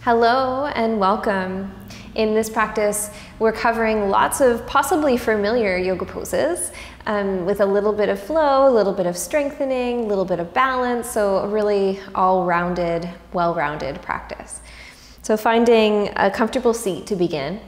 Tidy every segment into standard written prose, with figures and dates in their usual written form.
Hello and welcome. In this practice, we're covering lots of possibly familiar yoga poses with a little bit of flow, a little bit of strengthening, a little bit of balance, so a really all-rounded, well-rounded practice. So finding a comfortable seat to begin.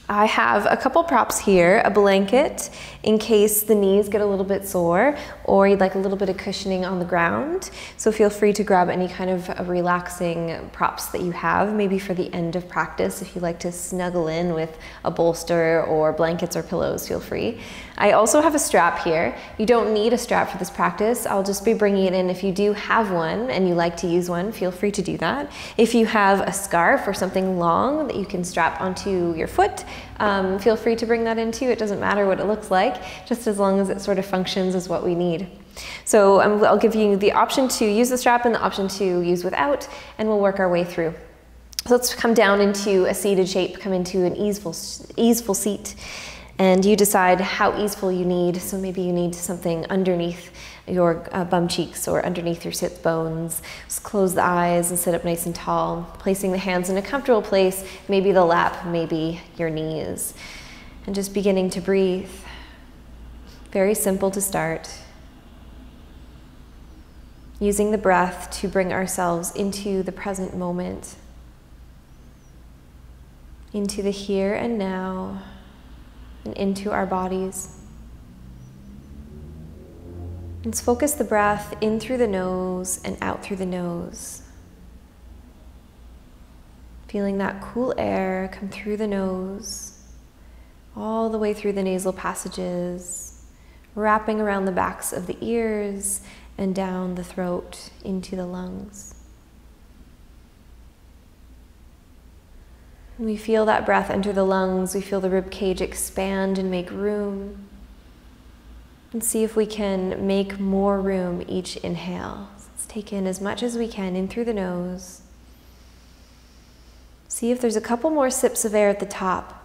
I have a couple props here, a blanket in case the knees get a little bit sore or you'd like a little bit of cushioning on the ground. So feel free to grab any kind of relaxing props that you have, maybe for the end of practice. If you like to snuggle in with a bolster or blankets or pillows, feel free. I also have a strap here. You don't need a strap for this practice. I'll just be bringing it in. If you do have one and you like to use one, feel free to do that. If you have a scarf or something long that you can strap onto your foot, feel free to bring that in too. It doesn't matter what it looks like, just as long as it sort of functions as what we need. So I'll give you the option to use the strap and the option to use without, and we'll work our way through. So let's come down into a seated shape, come into an easeful seat, and you decide how easeful you need. So maybe you need something underneath your bum cheeks or underneath your sit bones. Just close the eyes and sit up nice and tall, placing the hands in a comfortable place, maybe the lap, maybe your knees. And just beginning to breathe. Very simple to start. Using the breath to bring ourselves into the present moment, into the here and now, and into our bodies. Let's focus the breath in through the nose and out through the nose. Feeling that cool air come through the nose, all the way through the nasal passages, wrapping around the backs of the ears and down the throat into the lungs. When we feel that breath enter the lungs, we feel the ribcage expand and make room. And see if we can make more room each inhale. Let's take in as much as we can in through the nose. See if there's a couple more sips of air at the top.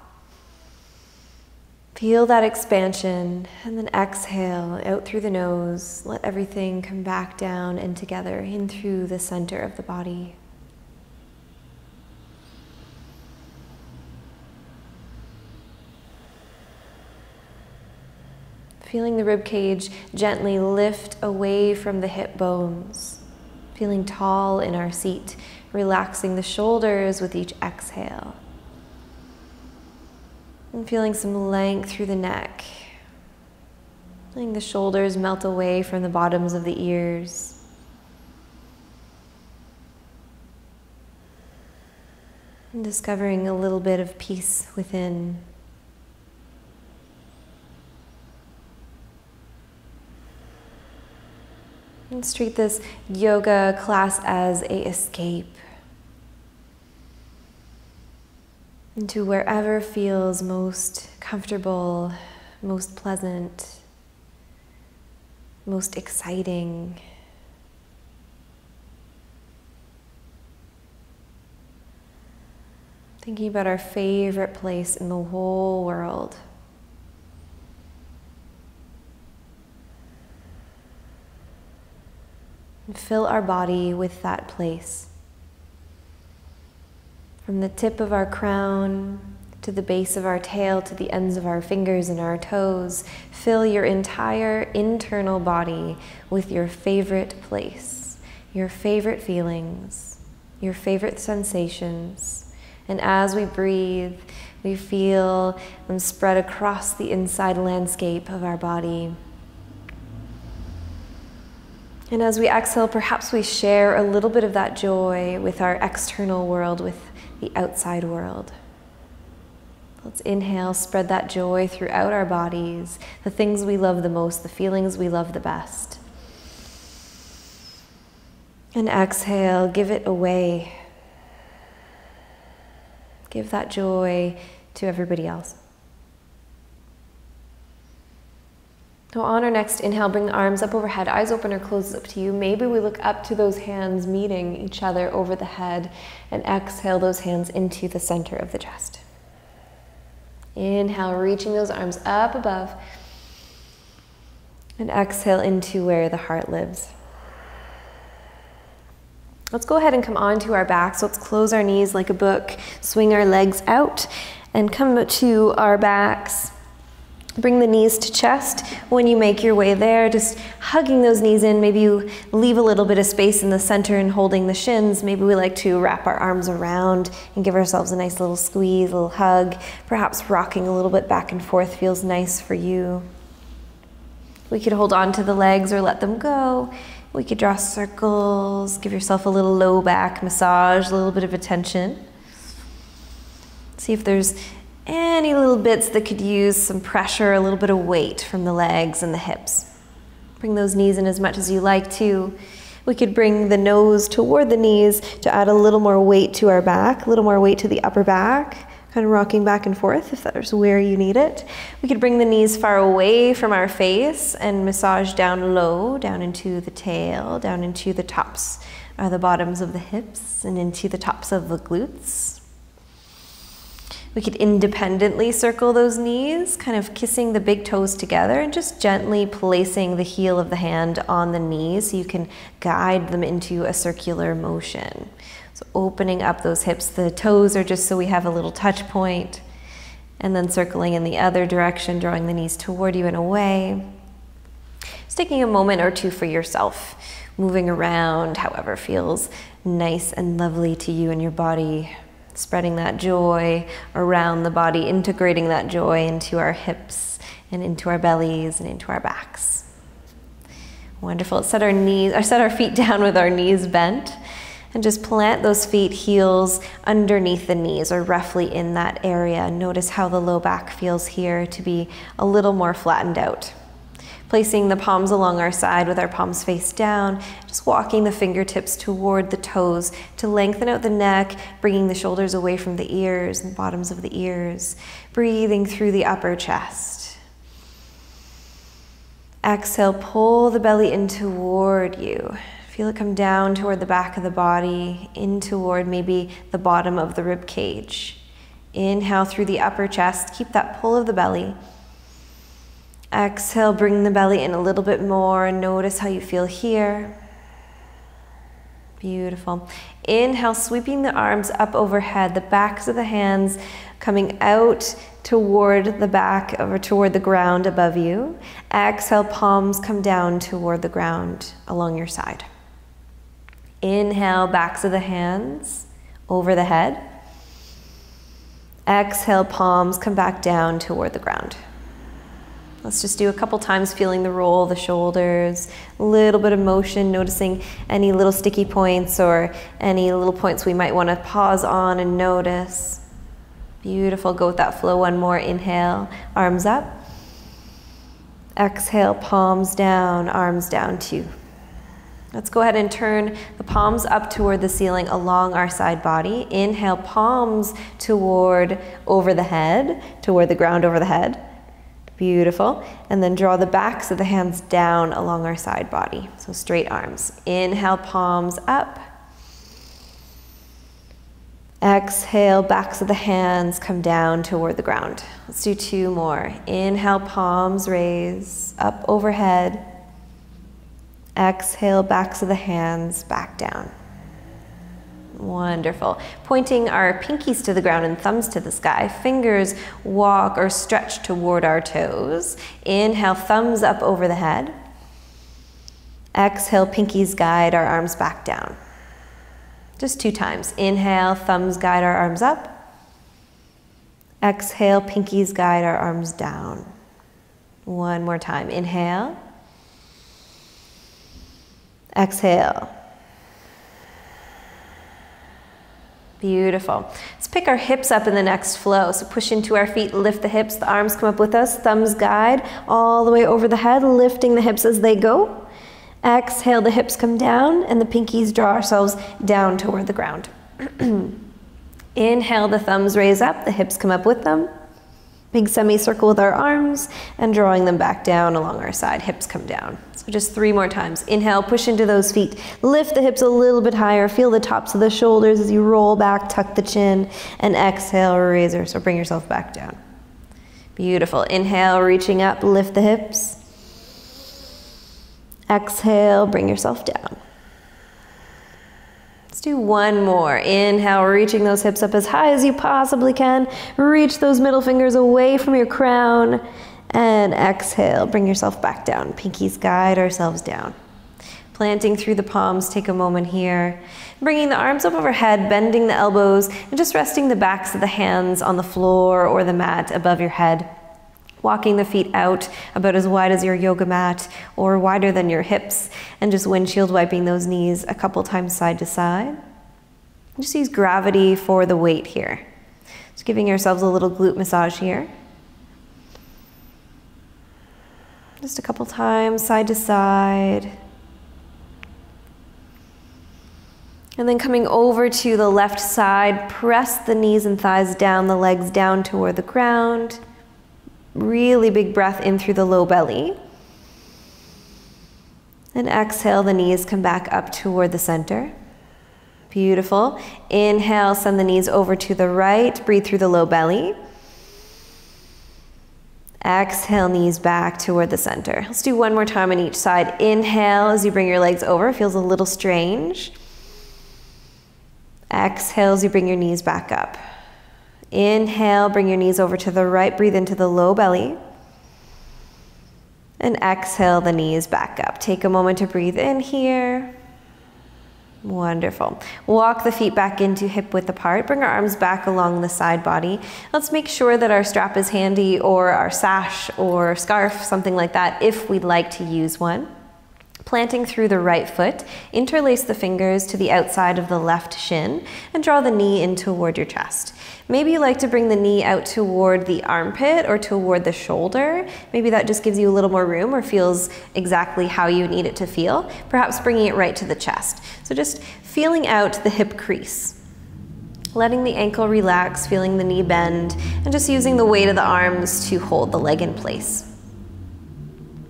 Feel that expansion, and then exhale out through the nose. Let everything come back down and together in through the center of the body. Feeling the ribcage gently lift away from the hip bones. Feeling tall in our seat, relaxing the shoulders with each exhale. And feeling some length through the neck. Letting the shoulders melt away from the bottoms of the ears. And discovering a little bit of peace within. Let's treat this yoga class as an escape into wherever feels most comfortable, most pleasant, most exciting. Thinking about our favorite place in the whole world. And fill our body with that place. From the tip of our crown to the base of our tail to the ends of our fingers and our toes, fill your entire internal body with your favorite place, your favorite feelings, your favorite sensations. And as we breathe, we feel them spread across the inside landscape of our body. And as we exhale, perhaps we share a little bit of that joy with our external world, with the outside world. Let's inhale, spread that joy throughout our bodies, the things we love the most, the feelings we love the best. And exhale, give it away. Give that joy to everybody else. So on our next inhale, bring the arms up overhead, eyes open or closed, up to you. Maybe we look up to those hands meeting each other over the head, and exhale those hands into the center of the chest. Inhale, reaching those arms up above, and exhale into where the heart lives. Let's go ahead and come onto our back. So let's close our knees like a book, swing our legs out, and come to our backs. Bring the knees to chest. When you make your way there, just hugging those knees in. Maybe you leave a little bit of space in the center and holding the shins. Maybe we like to wrap our arms around and give ourselves a nice little squeeze, a little hug. Perhaps rocking a little bit back and forth feels nice for you. We could hold on to the legs or let them go. We could draw circles, give yourself a little low back massage, a little bit of attention. See if there's any little bits that could use some pressure, a little bit of weight from the legs and the hips. Bring those knees in as much as you like to. We could bring the nose toward the knees to add a little more weight to our back, a little more weight to the upper back, kind of rocking back and forth if that's where you need it. We could bring the knees far away from our face and massage down low, down into the tail, down into the tops or the bottoms of the hips and into the tops of the glutes. We could independently circle those knees, kind of kissing the big toes together and just gently placing the heel of the hand on the knees so you can guide them into a circular motion. So opening up those hips, the toes are just so we have a little touch point, and then circling in the other direction, drawing the knees toward you and away. Just taking a moment or two for yourself, moving around however feels nice and lovely to you and your body. Spreading that joy around the body, integrating that joy into our hips and into our bellies and into our backs. Wonderful. Set our knees, or set our feet down with our knees bent, and just plant those feet, heels underneath the knees or roughly in that area. Notice how the low back feels here to be a little more flattened out. Placing the palms along our side with our palms face down, just walking the fingertips toward the toes to lengthen out the neck, bringing the shoulders away from the ears and bottoms of the ears, breathing through the upper chest. Exhale, pull the belly in toward you. Feel it come down toward the back of the body, in toward maybe the bottom of the rib cage. Inhale through the upper chest, keep that pull of the belly. Exhale, bring the belly in a little bit more and notice how you feel here. Beautiful. Inhale, sweeping the arms up overhead, the backs of the hands coming out toward the back or toward the ground above you. Exhale, palms come down toward the ground along your side. Inhale, backs of the hands over the head. Exhale, palms come back down toward the ground. Let's just do a couple times, feeling the roll of the shoulders, a little bit of motion, noticing any little sticky points or any little points we might want to pause on and notice. Beautiful. Go with that flow one more. Inhale, arms up. Exhale, palms down, arms down too. Let's go ahead and turn the palms up toward the ceiling along our side body. Inhale, palms toward over the head, toward the ground over the head. Beautiful. And then draw the backs of the hands down along our side body. So straight arms. Inhale, palms up. Exhale, backs of the hands come down toward the ground. Let's do two more. Inhale, palms raise up overhead. Exhale, backs of the hands back down. Wonderful. Pointing our pinkies to the ground and thumbs to the sky. Fingers walk or stretch toward our toes. Inhale, thumbs up over the head. Exhale, pinkies guide our arms back down. Just two times. Inhale, thumbs guide our arms up. Exhale, pinkies guide our arms down. One more time. Inhale. Exhale. Beautiful. Let's pick our hips up in the next flow. So push into our feet, lift the hips, the arms come up with us, thumbs guide all the way over the head, lifting the hips as they go. Exhale, the hips come down and the pinkies draw ourselves down toward the ground. Inhale, the thumbs raise up, the hips come up with them. Big semicircle with our arms and drawing them back down along our side, hips come down. So just three more times. Inhale, push into those feet. Lift the hips a little bit higher. Feel the tops of the shoulders as you roll back, tuck the chin, and exhale, razor. So bring yourself back down. Beautiful. Inhale, reaching up, lift the hips. Exhale, bring yourself down. Let's do one more. Inhale, reaching those hips up as high as you possibly can. Reach those middle fingers away from your crown. And exhale, bring yourself back down. Pinkies guide ourselves down. Planting through the palms, take a moment here. Bringing the arms up overhead, bending the elbows, and just resting the backs of the hands on the floor or the mat above your head. Walking the feet out about as wide as your yoga mat or wider than your hips, and just windshield wiping those knees a couple times side to side. Just use gravity for the weight here. Just giving yourselves a little glute massage here. Just a couple times side to side. And then coming over to the left side, press the knees and thighs down, the legs down toward the ground. Really big breath in through the low belly. And exhale, the knees come back up toward the center. Beautiful. Inhale, send the knees over to the right. Breathe through the low belly. Exhale, knees back toward the center. Let's do one more time on each side. Inhale as you bring your legs over. Feels a little strange. Exhale as you bring your knees back up. Inhale, bring your knees over to the right. Breathe into the low belly. And exhale, the knees back up. Take a moment to breathe in here. Wonderful. Walk the feet back into hip width apart. Bring our arms back along the side body. Let's make sure that our strap is handy, or our sash or scarf, something like that, if we'd like to use one. Planting through the right foot, interlace the fingers to the outside of the left shin and draw the knee in toward your chest. Maybe you like to bring the knee out toward the armpit or toward the shoulder. Maybe that just gives you a little more room or feels exactly how you need it to feel. Perhaps bringing it right to the chest. So just feeling out the hip crease. Letting the ankle relax, feeling the knee bend, and just using the weight of the arms to hold the leg in place.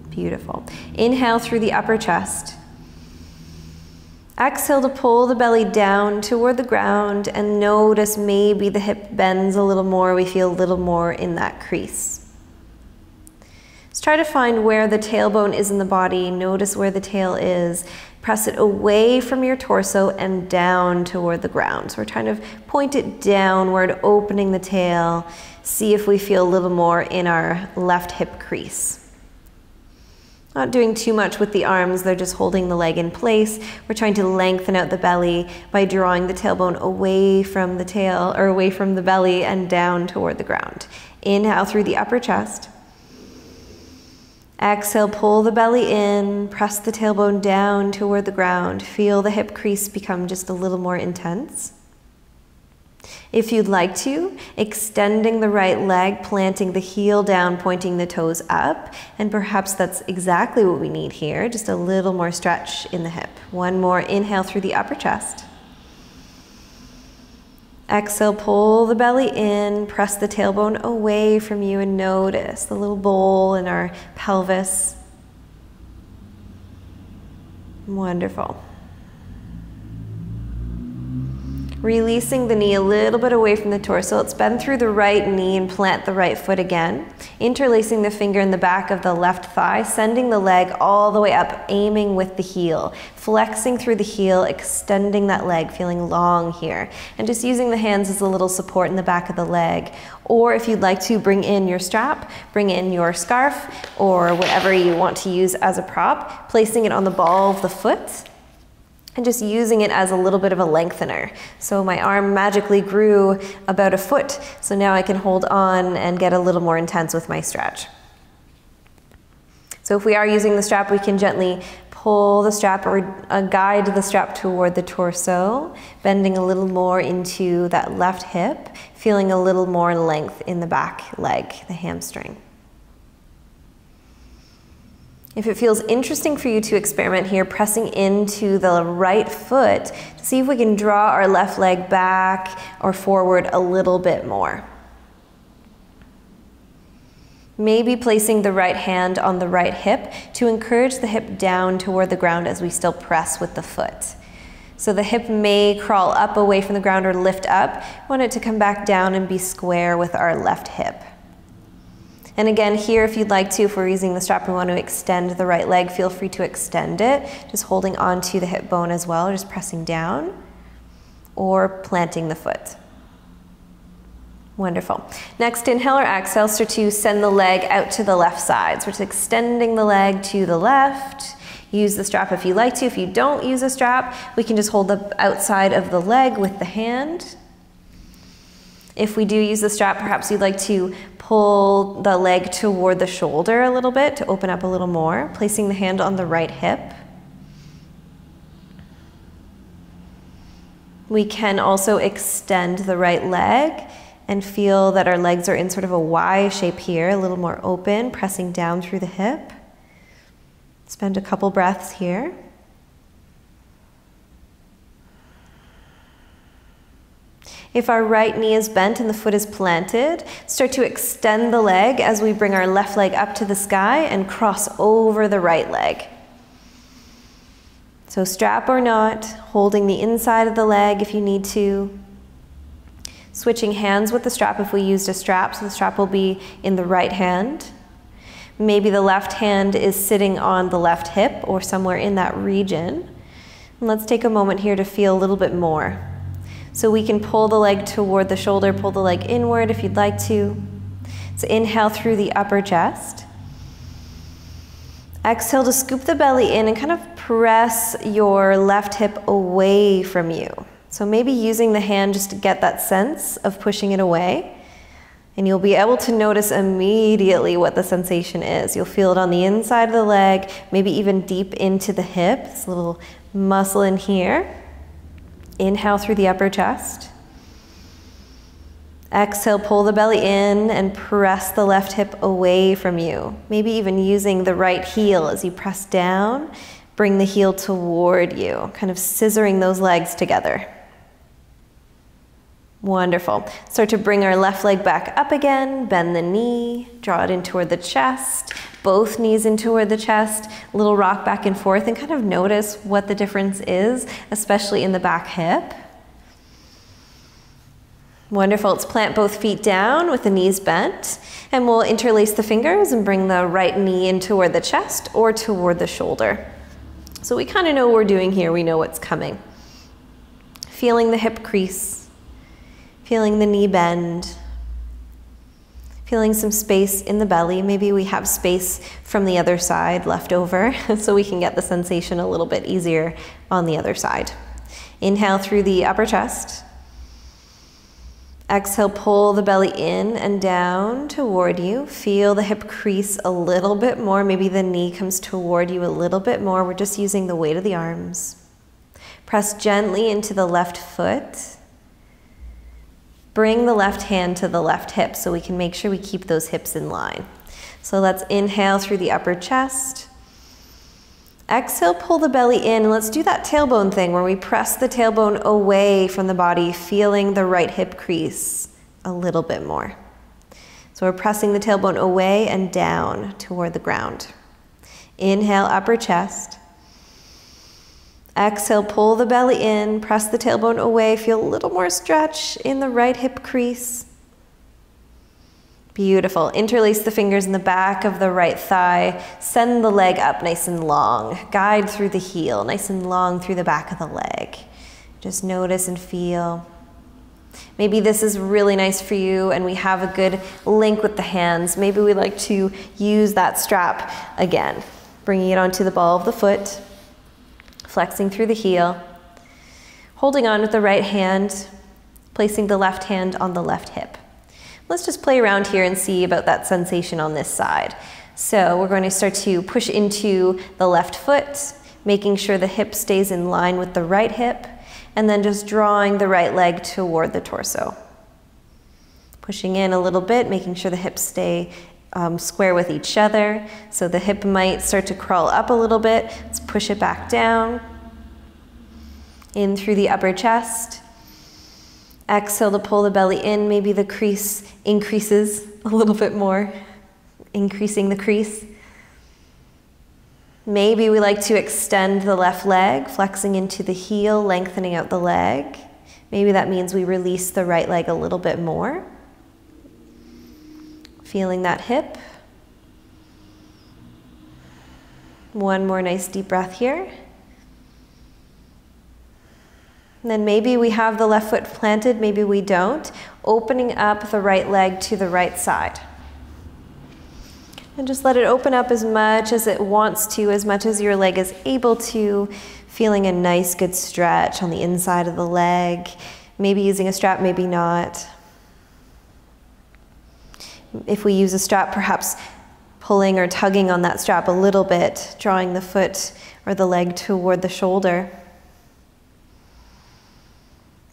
Beautiful. Inhale through the upper chest. Exhale to pull the belly down toward the ground, and notice maybe the hip bends a little more. We feel a little more in that crease. Let's try to find where the tailbone is in the body. Notice where the tail is. Press it away from your torso and down toward the ground. So we're trying to point it downward, opening the tail. See if we feel a little more in our left hip crease. Not doing too much with the arms, they're just holding the leg in place. We're trying to lengthen out the belly by drawing the tailbone away from the tail, or away from the belly and down toward the ground. Inhale through the upper chest. Exhale, pull the belly in, press the tailbone down toward the ground. Feel the hip crease become just a little more intense. If you'd like to, extending the right leg, planting the heel down, pointing the toes up, and perhaps that's exactly what we need here, just a little more stretch in the hip. One more, inhale through the upper chest. Exhale, pull the belly in, press the tailbone away from you, and notice the little bowl in our pelvis. Wonderful. Releasing the knee a little bit away from the torso. Let's bend through the right knee and plant the right foot again. Interlacing the finger in the back of the left thigh, sending the leg all the way up, aiming with the heel. Flexing through the heel, extending that leg, feeling long here. And just using the hands as a little support in the back of the leg. Or if you'd like to, bring in your strap, bring in your scarf, or whatever you want to use as a prop, placing it on the ball of the foot. And just using it as a little bit of a lengthener. So my arm magically grew about a foot, so now I can hold on and get a little more intense with my stretch. So if we are using the strap, we can gently pull the strap or guide the strap toward the torso, bending a little more into that left hip, feeling a little more length in the back leg, the hamstring. If it feels interesting for you to experiment here, pressing into the right foot to see if we can draw our left leg back or forward a little bit more. Maybe placing the right hand on the right hip to encourage the hip down toward the ground as we still press with the foot. So the hip may crawl up away from the ground or lift up. We want it to come back down and be square with our left hip. And again, here, if you'd like to, if we're using the strap, we want to extend the right leg, feel free to extend it, just holding on to the hip bone as well, just pressing down. or planting the foot. Wonderful. Next, inhale or exhale, start to send the leg out to the left side. So we're just extending the leg to the left. Use the strap if you like to. If you don't use a strap, we can just hold the outside of the leg with the hand. If we do use the strap, perhaps you'd like to pull the leg toward the shoulder a little bit to open up a little more, placing the hand on the right hip. We can also extend the right leg and feel that our legs are in sort of a Y shape here, a little more open, pressing down through the hip. Spend a couple breaths here. If our right knee is bent and the foot is planted, start to extend the leg as we bring our left leg up to the sky and cross over the right leg. So strap or not, holding the inside of the leg if you need to. Switching hands with the strap if we used a strap, so the strap will be in the right hand. Maybe the left hand is sitting on the left hip or somewhere in that region. And let's take a moment here to feel a little bit more. So we can pull the leg toward the shoulder, pull the leg inward if you'd like to. So inhale through the upper chest. Exhale to scoop the belly in and kind of press your left hip away from you. So maybe using the hand just to get that sense of pushing it away. And you'll be able to notice immediately what the sensation is. You'll feel it on the inside of the leg, maybe even deep into the hip, this little muscle in here. Inhale through the upper chest. Exhale, pull the belly in and press the left hip away from you. Maybe even using the right heel as you press down, bring the heel toward you, kind of scissoring those legs together. Wonderful. Start to bring our left leg back up again, bend the knee, draw it in toward the chest, both knees in toward the chest, a little rock back and forth, and kind of notice what the difference is, especially in the back hip. Wonderful. Let's plant both feet down with the knees bent, and we'll interlace the fingers and bring the right knee in toward the chest or toward the shoulder. So we kind of know what we're doing here. We know what's coming. Feeling the hip crease. Feeling the knee bend, feeling some space in the belly. Maybe we have space from the other side left over so we can get the sensation a little bit easier on the other side. Inhale through the upper chest. Exhale, pull the belly in and down toward you. Feel the hip crease a little bit more. Maybe the knee comes toward you a little bit more. We're just using the weight of the arms. Press gently into the left foot. Bring the left hand to the left hip so we can make sure we keep those hips in line. So let's inhale through the upper chest. Exhale, pull the belly in, and let's do that tailbone thing where we press the tailbone away from the body, feeling the right hip crease a little bit more. So we're pressing the tailbone away and down toward the ground. Inhale, upper chest. Exhale, pull the belly in, press the tailbone away, feel a little more stretch in the right hip crease. Beautiful. Interlace the fingers in the back of the right thigh. Send the leg up nice and long. Guide through the heel, nice and long through the back of the leg. Just notice and feel. Maybe this is really nice for you and we have a good link with the hands. Maybe we like to use that strap again. Bringing it onto the ball of the foot. Flexing through the heel, holding on with the right hand, placing the left hand on the left hip. Let's just play around here and see about that sensation on this side. So we're going to start to push into the left foot, making sure the hip stays in line with the right hip, and then just drawing the right leg toward the torso. Pushing in a little bit, making sure the hips stay square with each other. So the hip might start to crawl up a little bit. Let's push it back down. In through the upper chest. Exhale to pull the belly in. Maybe the crease increases a little bit more. Increasing the crease. Maybe we like to extend the left leg, flexing into the heel, lengthening out the leg. Maybe that means we release the right leg a little bit more. Feeling that hip. One more nice deep breath here. And then maybe we have the left foot planted, maybe we don't. Opening up the right leg to the right side. And just let it open up as much as it wants to, as much as your leg is able to, feeling a nice good stretch on the inside of the leg. Maybe using a strap, maybe not. If we use a strap, perhaps pulling or tugging on that strap a little bit, drawing the foot or the leg toward the shoulder.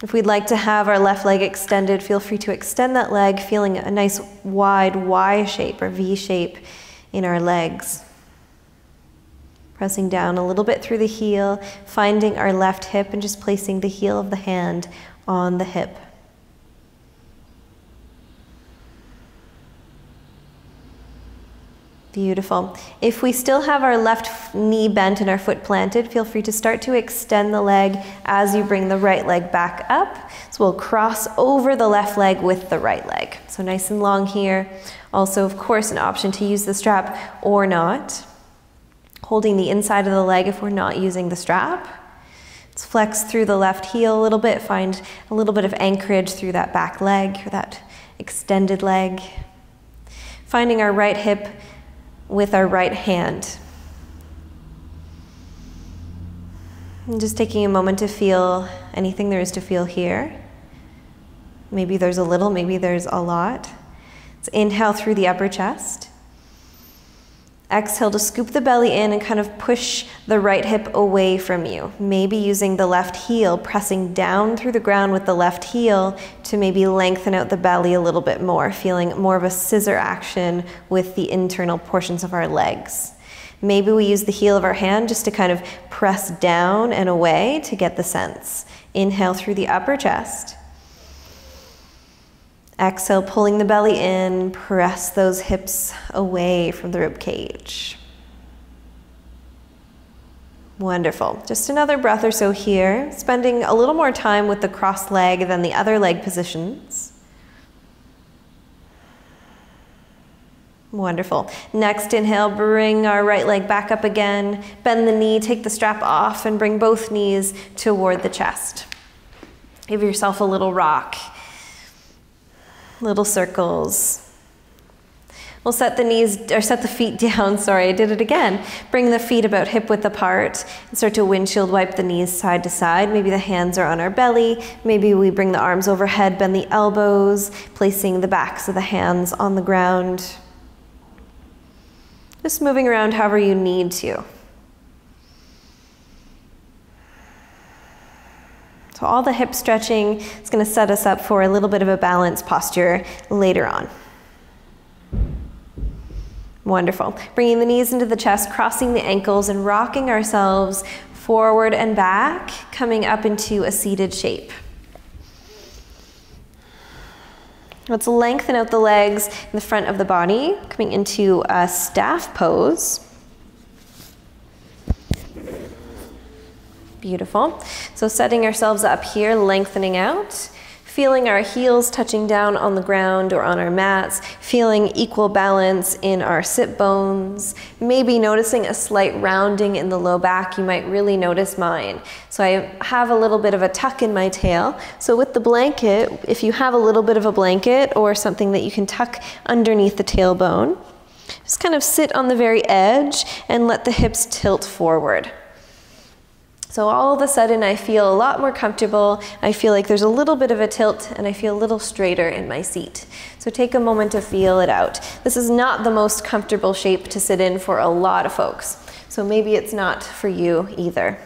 If we'd like to have our left leg extended, feel free to extend that leg, feeling a nice wide Y shape or V shape in our legs. Pressing down a little bit through the heel, finding our left hip and just placing the heel of the hand on the hip. Beautiful. If we still have our left knee bent and our foot planted, feel free to start to extend the leg as you bring the right leg back up. So we'll cross over the left leg with the right leg. So nice and long here. Also, of course, an option to use the strap or not. Holding the inside of the leg if we're not using the strap. Let's flex through the left heel a little bit, find a little bit of anchorage through that back leg or that extended leg. Finding our right hip with our right hand. And just taking a moment to feel anything there is to feel here. Maybe there's a little, maybe there's a lot. Let's inhale through the upper chest. Exhale to scoop the belly in and kind of push the right hip away from you. Maybe using the left heel, pressing down through the ground with the left heel to maybe lengthen out the belly a little bit more, feeling more of a scissor action with the internal portions of our legs. Maybe we use the heel of our hand just to kind of press down and away to get the sense. Inhale through the upper chest. Exhale, pulling the belly in, press those hips away from the rib cage. Wonderful. Just another breath or so here, spending a little more time with the crossed leg than the other leg positions. Wonderful. Next inhale, bring our right leg back up again, bend the knee, take the strap off, and bring both knees toward the chest. Give yourself a little rock. Little circles. We'll set the feet down, sorry, I did it again. Bring the feet about hip width apart and start to windshield wipe the knees side to side. Maybe the hands are on our belly. Maybe we bring the arms overhead, bend the elbows, placing the backs of the hands on the ground. Just moving around however you need to. So all the hip stretching is going to set us up for a little bit of a balanced posture later on. Wonderful. Bringing the knees into the chest, crossing the ankles and rocking ourselves forward and back, coming up into a seated shape. Let's lengthen out the legs in the front of the body, coming into a staff pose. Beautiful. So setting ourselves up here, lengthening out, feeling our heels touching down on the ground or on our mats, feeling equal balance in our sit bones, maybe noticing a slight rounding in the low back. You might really notice mine. So I have a little bit of a tuck in my tail. So with the blanket, if you have a little bit of a blanket or something that you can tuck underneath the tailbone, just kind of sit on the very edge and let the hips tilt forward. So all of a sudden I feel a lot more comfortable, I feel like there's a little bit of a tilt, and I feel a little straighter in my seat. So take a moment to feel it out. This is not the most comfortable shape to sit in for a lot of folks, so maybe it's not for you either.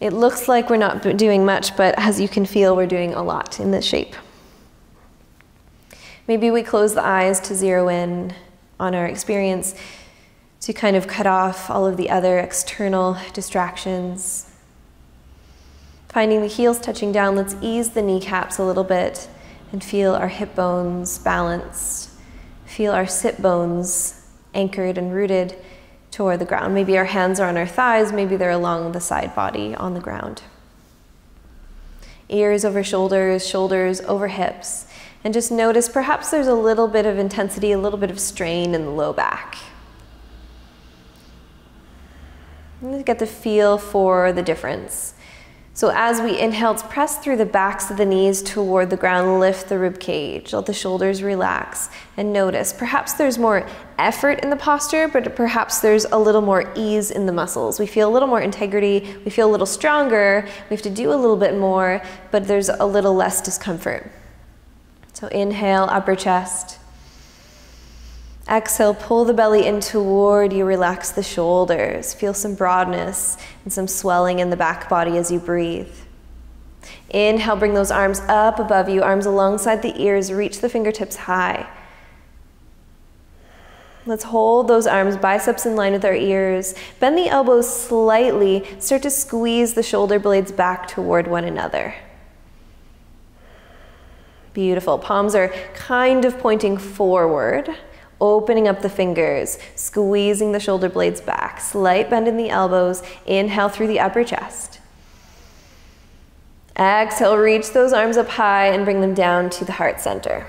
It looks like we're not doing much, but as you can feel, we're doing a lot in this shape. Maybe we close the eyes to zero in on our experience, to kind of cut off all of the other external distractions. Finding the heels touching down, let's ease the kneecaps a little bit and feel our hip bones balanced. Feel our sit bones anchored and rooted toward the ground. Maybe our hands are on our thighs, maybe they're along the side body on the ground. Ears over shoulders, shoulders over hips. And just notice perhaps there's a little bit of intensity, a little bit of strain in the low back. Get the feel for the difference. So as we inhale, let's press through the backs of the knees toward the ground, lift the rib cage, let the shoulders relax, and notice. Perhaps there's more effort in the posture, but perhaps there's a little more ease in the muscles. We feel a little more integrity, we feel a little stronger, we have to do a little bit more, but there's a little less discomfort. So inhale, upper chest. Exhale, pull the belly in toward you, relax the shoulders. Feel some broadness and some swelling in the back body as you breathe. Inhale, bring those arms up above you, arms alongside the ears, reach the fingertips high. Let's hold those arms, biceps in line with our ears. Bend the elbows slightly, start to squeeze the shoulder blades back toward one another. Beautiful, palms are kind of pointing forward. Opening up the fingers, squeezing the shoulder blades back, slight bend in the elbows, inhale through the upper chest. Exhale, reach those arms up high and bring them down to the heart center.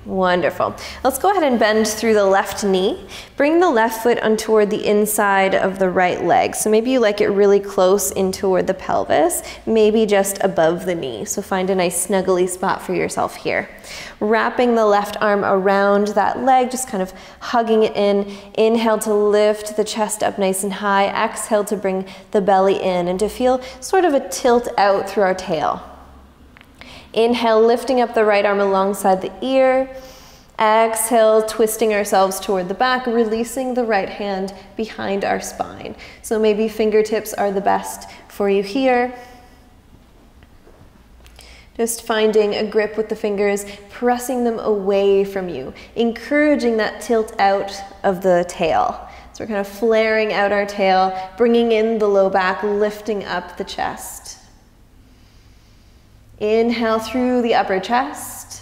Wonderful. Let's go ahead and bend through the left knee. Bring the left foot on toward the inside of the right leg. So maybe you like it really close in toward the pelvis, maybe just above the knee. So find a nice snuggly spot for yourself here. Wrapping the left arm around that leg, just kind of hugging it in. Inhale to lift the chest up nice and high. Exhale to bring the belly in and to feel sort of a tilt out through our tail. Inhale, lifting up the right arm alongside the ear. Exhale, twisting ourselves toward the back, releasing the right hand behind our spine. So maybe fingertips are the best for you here. Just finding a grip with the fingers, pressing them away from you, encouraging that tilt out of the tail. So we're kind of flaring out our tail, bringing in the low back, lifting up the chest. Inhale through the upper chest.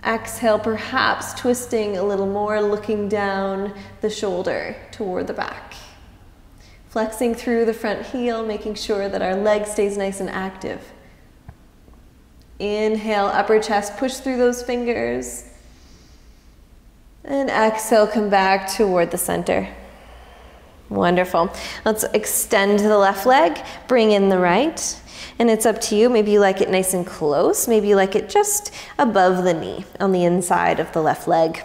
Exhale, perhaps twisting a little more, looking down the shoulder toward the back. Flexing through the front heel, making sure that our leg stays nice and active. Inhale, upper chest, push through those fingers. And exhale, come back toward the center. Wonderful. Let's extend the left leg, bring in the right. And it's up to you. Maybe you like it nice and close. Maybe you like it just above the knee on the inside of the left leg.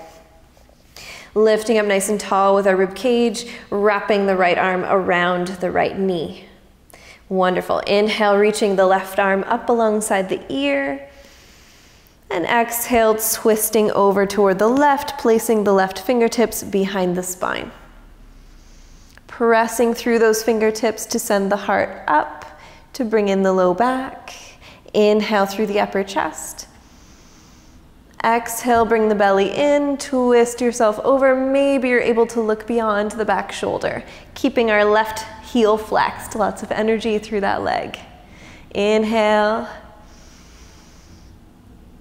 Lifting up nice and tall with our rib cage, wrapping the right arm around the right knee. Wonderful. Inhale, reaching the left arm up alongside the ear. And exhale, twisting over toward the left, placing the left fingertips behind the spine. Pressing through those fingertips to send the heart up, to bring in the low back. Inhale through the upper chest. Exhale, bring the belly in, twist yourself over. Maybe you're able to look beyond the back shoulder, keeping our left heel flexed. Lots of energy through that leg. Inhale.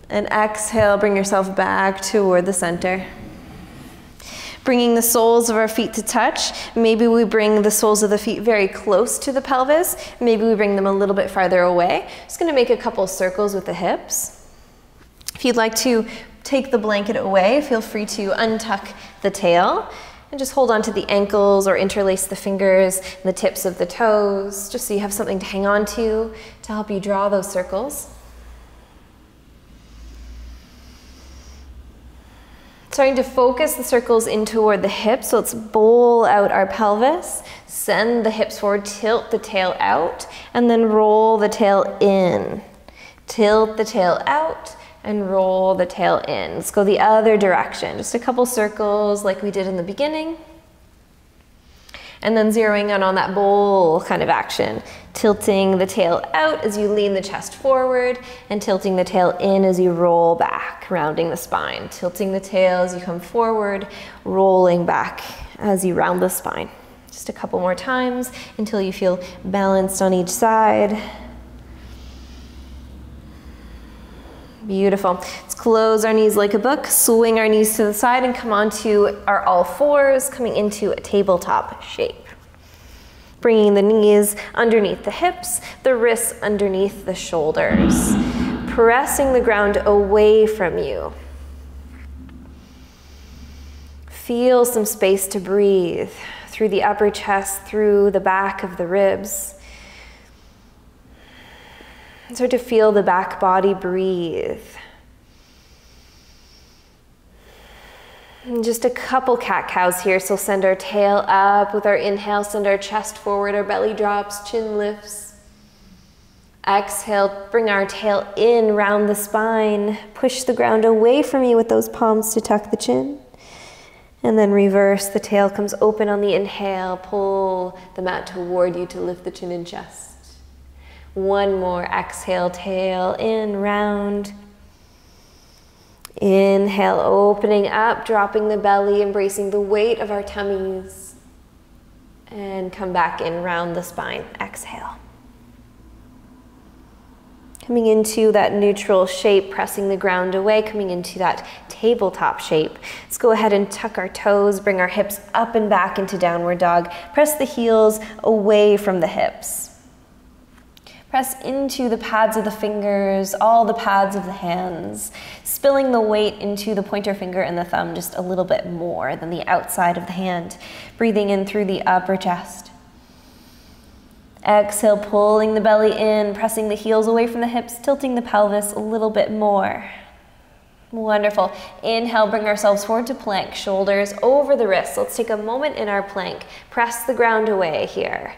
And exhale, bring yourself back toward the center. Bringing the soles of our feet to touch. Maybe we bring the soles of the feet very close to the pelvis. Maybe we bring them a little bit farther away. Just gonna make a couple circles with the hips. If you'd like to take the blanket away, feel free to untuck the tail and just hold on to the ankles or interlace the fingers and the tips of the toes, just so you have something to hang on to help you draw those circles. Starting to focus the circles in toward the hips, so let's bowl out our pelvis, send the hips forward, tilt the tail out, and then roll the tail in. Tilt the tail out and roll the tail in. Let's go the other direction, just a couple circles like we did in the beginning. And then zeroing in on that bowl kind of action. Tilting the tail out as you lean the chest forward and tilting the tail in as you roll back, rounding the spine. Tilting the tail as you come forward, rolling back as you round the spine. Just a couple more times until you feel balanced on each side. Beautiful. Let's close our knees like a book, swing our knees to the side and come onto our all fours, coming into a tabletop shape. Bringing the knees underneath the hips, the wrists underneath the shoulders. Pressing the ground away from you. Feel some space to breathe through the upper chest, through the back of the ribs. Start to feel the back body breathe. And just a couple cat-cows here, so send our tail up with our inhale, send our chest forward, our belly drops, chin lifts. Exhale, bring our tail in, round the spine, push the ground away from you with those palms to tuck the chin. And then reverse, the tail comes open on the inhale, pull the mat toward you to lift the chin and chest. One more, exhale, tail in, round. Inhale, opening up, dropping the belly, embracing the weight of our tummies. And come back in, round the spine. Exhale. Coming into that neutral shape, pressing the ground away, coming into that tabletop shape. Let's go ahead and tuck our toes, bring our hips up and back into downward dog. Press the heels away from the hips. Press into the pads of the fingers, all the pads of the hands, spilling the weight into the pointer finger and the thumb just a little bit more than the outside of the hand. Breathing in through the upper chest. Exhale, pulling the belly in, pressing the heels away from the hips, tilting the pelvis a little bit more. Wonderful. Inhale, bring ourselves forward to plank, shoulders over the wrists. Let's take a moment in our plank. Press the ground away here.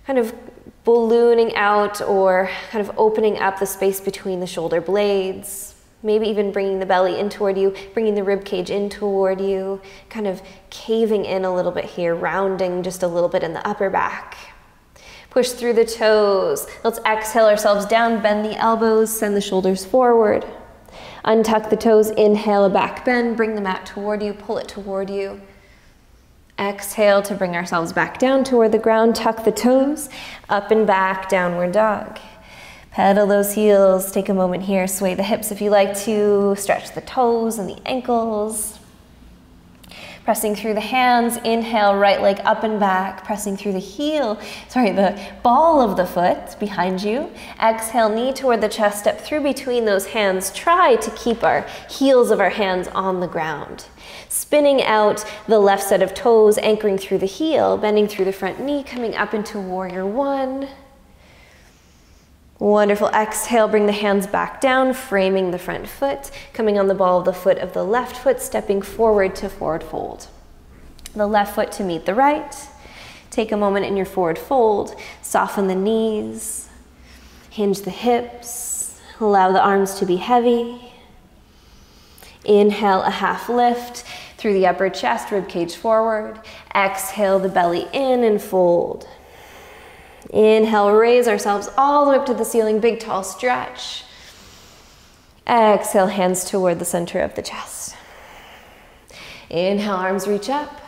Kind of ballooning out or kind of opening up the space between the shoulder blades. Maybe even bringing the belly in toward you, bringing the rib cage in toward you, kind of caving in a little bit here, rounding just a little bit in the upper back. Push through the toes. Let's exhale ourselves down, bend the elbows, send the shoulders forward. Untuck the toes, inhale a back bend, bring the mat toward you, pull it toward you. Exhale to bring ourselves back down toward the ground, tuck the toes, up and back, downward dog. Pedal those heels, take a moment here, sway the hips if you like to, stretch the toes and the ankles. Pressing through the hands, inhale, right leg up and back, pressing through the ball of the foot behind you. Exhale, knee toward the chest, step through between those hands. Try to keep our heels of our hands on the ground. Spinning out the left set of toes, anchoring through the heel, bending through the front knee, coming up into warrior one. Wonderful. Exhale, bring the hands back down, framing the front foot, coming on the ball of the foot of the left foot, stepping forward to forward fold. The left foot to meet the right. Take a moment in your forward fold, soften the knees, hinge the hips, allow the arms to be heavy. Inhale, a half lift through the upper chest, rib cage forward. Exhale, the belly in and fold. Inhale, raise ourselves all the way up to the ceiling, big tall stretch. Exhale, hands toward the center of the chest. Inhale, arms reach up.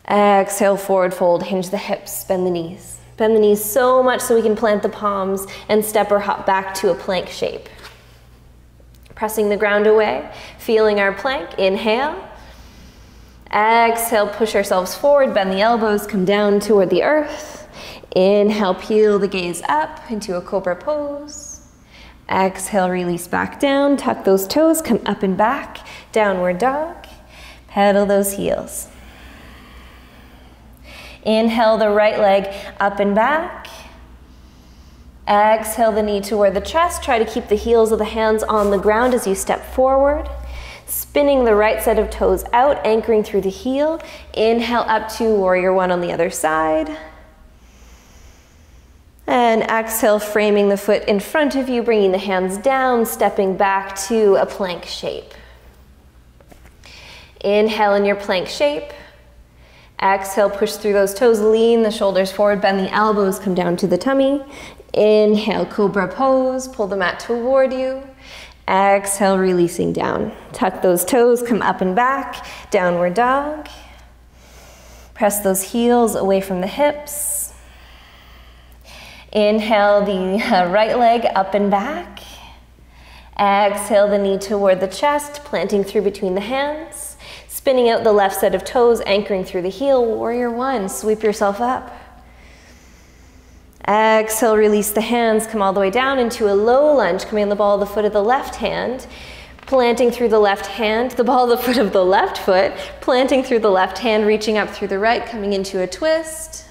Exhale, forward fold, hinge the hips, bend the knees. Bend the knees so much so we can plant the palms and step or hop back to a plank shape. Pressing the ground away, feeling our plank, inhale. Exhale, push ourselves forward, bend the elbows, come down toward the earth. Inhale, peel the gaze up into a cobra pose. Exhale, release back down, tuck those toes, come up and back, downward dog. Pedal those heels. Inhale, the right leg up and back. Exhale, the knee toward the chest. Try to keep the heels of the hands on the ground as you step forward. Spinning the right set of toes out, anchoring through the heel. Inhale, up to warrior one on the other side. And exhale, framing the foot in front of you, bringing the hands down, stepping back to a plank shape. Inhale in your plank shape. Exhale, push through those toes, lean the shoulders forward, bend the elbows, come down to the tummy. Inhale, cobra pose, pull the mat toward you. Exhale, releasing down. Tuck those toes, come up and back, downward dog. Press those heels away from the hips. Inhale the right leg up and back. Exhale the knee toward the chest, planting through between the hands. Spinning out the left set of toes, anchoring through the heel, warrior one, sweep yourself up. Exhale, release the hands, come all the way down into a low lunge, coming on the ball of the foot of the left hand, planting through the left hand, the ball of the foot of the left foot, planting through the left hand, reaching up through the right, coming into a twist.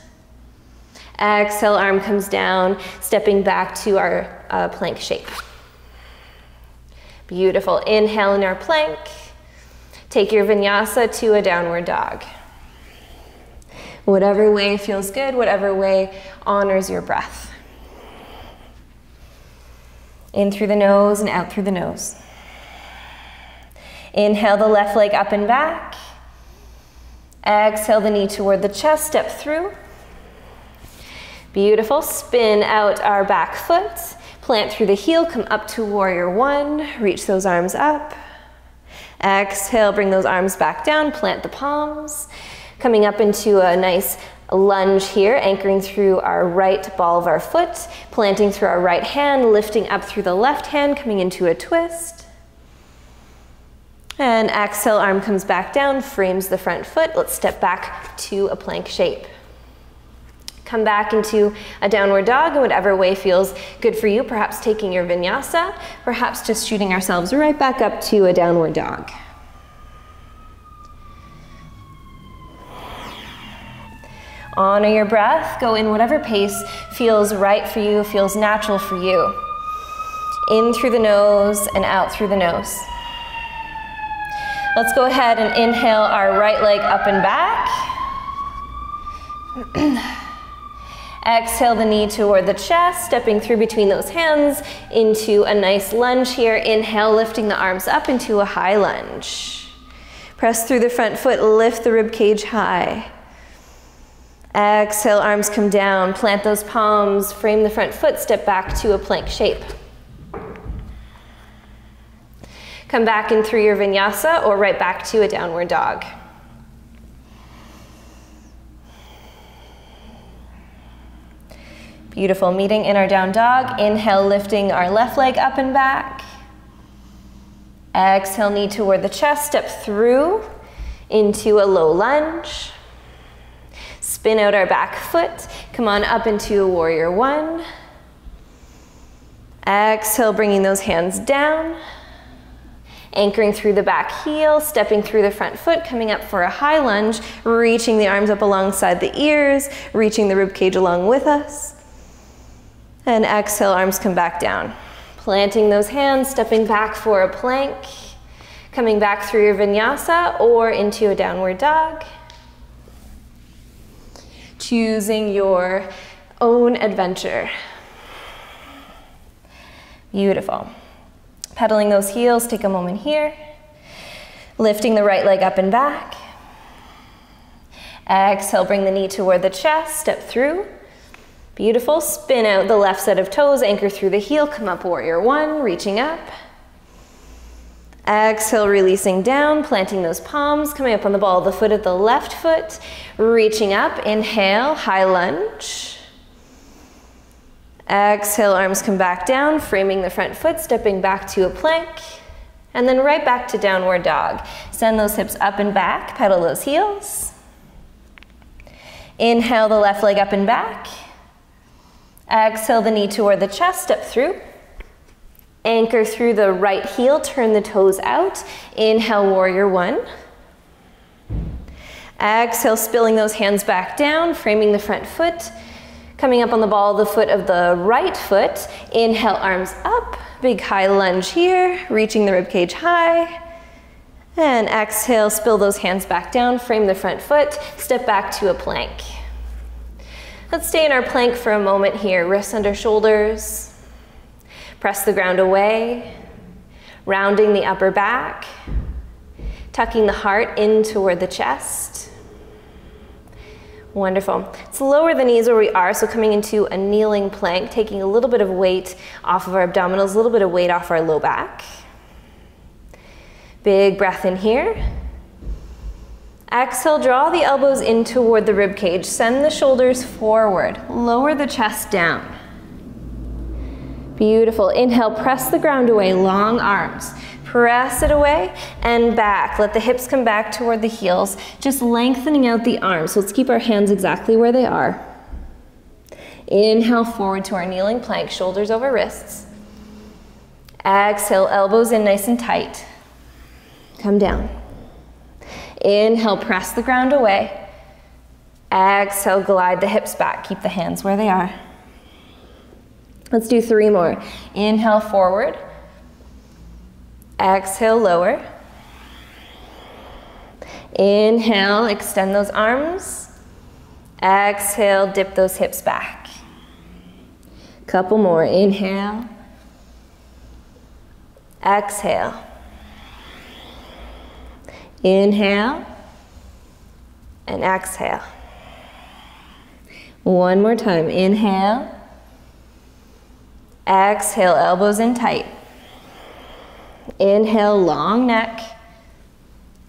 Exhale, arm comes down, stepping back to our plank shape. Beautiful. Inhale in our plank. Take your vinyasa to a downward dog. Whatever way feels good, whatever way honors your breath. In through the nose and out through the nose. Inhale the left leg up and back. Exhale the knee toward the chest, step through. Beautiful. Spin out our back foot. Plant through the heel, come up to warrior one. Reach those arms up. Exhale, bring those arms back down, plant the palms. Coming up into a nice lunge here, anchoring through our right ball of our foot, planting through our right hand, lifting up through the left hand, coming into a twist. And exhale, arm comes back down, frames the front foot. Let's step back to a plank shape. Come back into a downward dog in whatever way feels good for you, perhaps taking your vinyasa, perhaps just shooting ourselves right back up to a downward dog. Honor your breath, go in whatever pace feels right for you, feels natural for you. In through the nose and out through the nose. Let's go ahead and inhale our right leg up and back. Exhale the knee toward the chest, stepping through between those hands into a nice lunge here. Inhale, lifting the arms up into a high lunge. Press through the front foot, lift the rib cage high. Exhale, arms come down, plant those palms, frame the front foot, step back to a plank shape. Come back in through your vinyasa or right back to a downward dog. Beautiful, meeting in our down dog. Inhale, lifting our left leg up and back. Exhale, knee toward the chest, step through into a low lunge. Spin out our back foot. Come on up into a warrior one. Exhale, bringing those hands down. Anchoring through the back heel, stepping through the front foot, coming up for a high lunge, reaching the arms up alongside the ears, reaching the rib cage along with us. And exhale, arms come back down. Planting those hands, stepping back for a plank, coming back through your vinyasa or into a downward dog. Choosing your own adventure. Beautiful. Pedaling those heels, take a moment here. Lifting the right leg up and back. Exhale, bring the knee toward the chest, step through. Beautiful, spin out the left set of toes, anchor through the heel, come up warrior one, reaching up. Exhale, releasing down, planting those palms, coming up on the ball of the foot of the left foot, reaching up, inhale, high lunge. Exhale, arms come back down, framing the front foot, stepping back to a plank, and then right back to downward dog. Send those hips up and back, pedal those heels. Inhale the left leg up and back. Exhale the knee toward the chest, step through. Anchor through the right heel, turn the toes out. Inhale, warrior one. Exhale, spilling those hands back down, framing the front foot. Coming up on the ball of the foot of the right foot. Inhale, arms up, big high lunge here, reaching the rib cage high. And exhale, spill those hands back down, frame the front foot, step back to a plank. Let's stay in our plank for a moment here. Wrists under shoulders. Press the ground away. Rounding the upper back. Tucking the heart in toward the chest. Wonderful. Let's lower the knees where we are, so coming into a kneeling plank, taking a little bit of weight off of our abdominals, a little bit of weight off our low back. Big breath in here. Exhale, draw the elbows in toward the rib cage. Send the shoulders forward. Lower the chest down. Beautiful. Inhale, press the ground away, long arms. Press it away and back. Let the hips come back toward the heels, just lengthening out the arms. So let's keep our hands exactly where they are. Inhale, forward to our kneeling plank, shoulders over wrists. Exhale, elbows in nice and tight. Come down. Inhale, press the ground away. Exhale, glide the hips back. Keep the hands where they are. Let's do 3 more. Inhale, forward. Exhale, lower. Inhale, extend those arms. Exhale, dip those hips back. Couple more. Inhale. Exhale. Inhale. And exhale. One more time. Inhale. Exhale, elbows in tight. Inhale, long neck.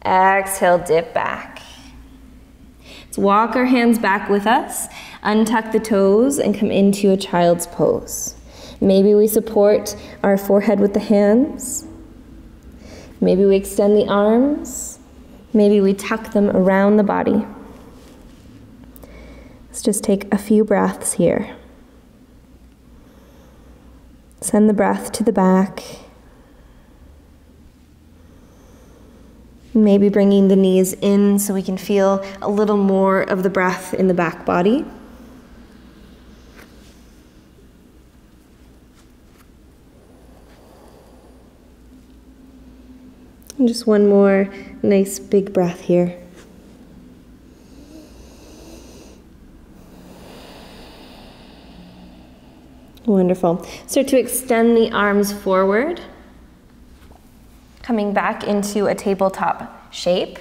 Exhale, dip back. Let's walk our hands back with us. Untuck the toes and come into a child's pose. Maybe we support our forehead with the hands. Maybe we extend the arms. Maybe we tuck them around the body. Let's just take a few breaths here. Send the breath to the back. Maybe bringing the knees in so we can feel a little more of the breath in the back body. And just one more nice big breath here. Wonderful. Start to extend the arms forward. Coming back into a tabletop shape.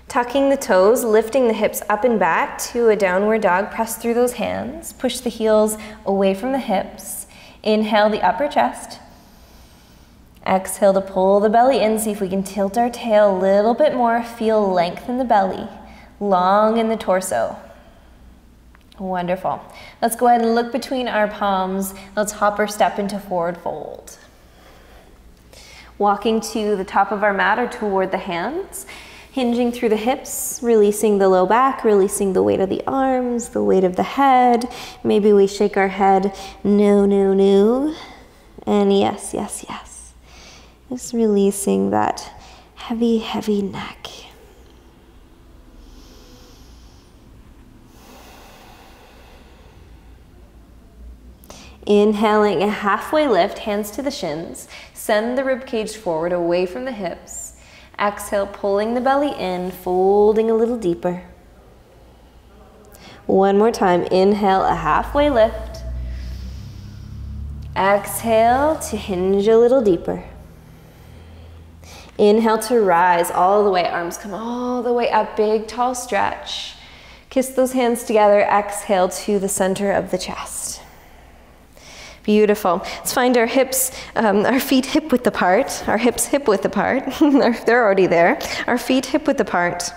Tucking the toes, lifting the hips up and back to a downward dog. Press through those hands. Push the heels away from the hips. Inhale the upper chest. Exhale to pull the belly in. See if we can tilt our tail a little bit more. Feel length in the belly, long in the torso. Wonderful. Let's go ahead and look between our palms. Let's hop or step into forward fold. Walking to the top of our mat or toward the hands. Hinging through the hips, releasing the low back, releasing the weight of the arms, the weight of the head. Maybe we shake our head, no, no, no. And yes, yes, yes. Just releasing that heavy, heavy neck. Inhaling a halfway lift, hands to the shins. Send the ribcage forward, away from the hips. Exhale, pulling the belly in, folding a little deeper. One more time. Inhale, a halfway lift. Exhale to hinge a little deeper. Inhale to rise all the way. Arms come all the way up. Big, tall stretch. Kiss those hands together. Exhale to the center of the chest. Beautiful. Let's find our hips, our feet hip width apart. Our hips hip width apart. They're already there. Our feet hip width apart.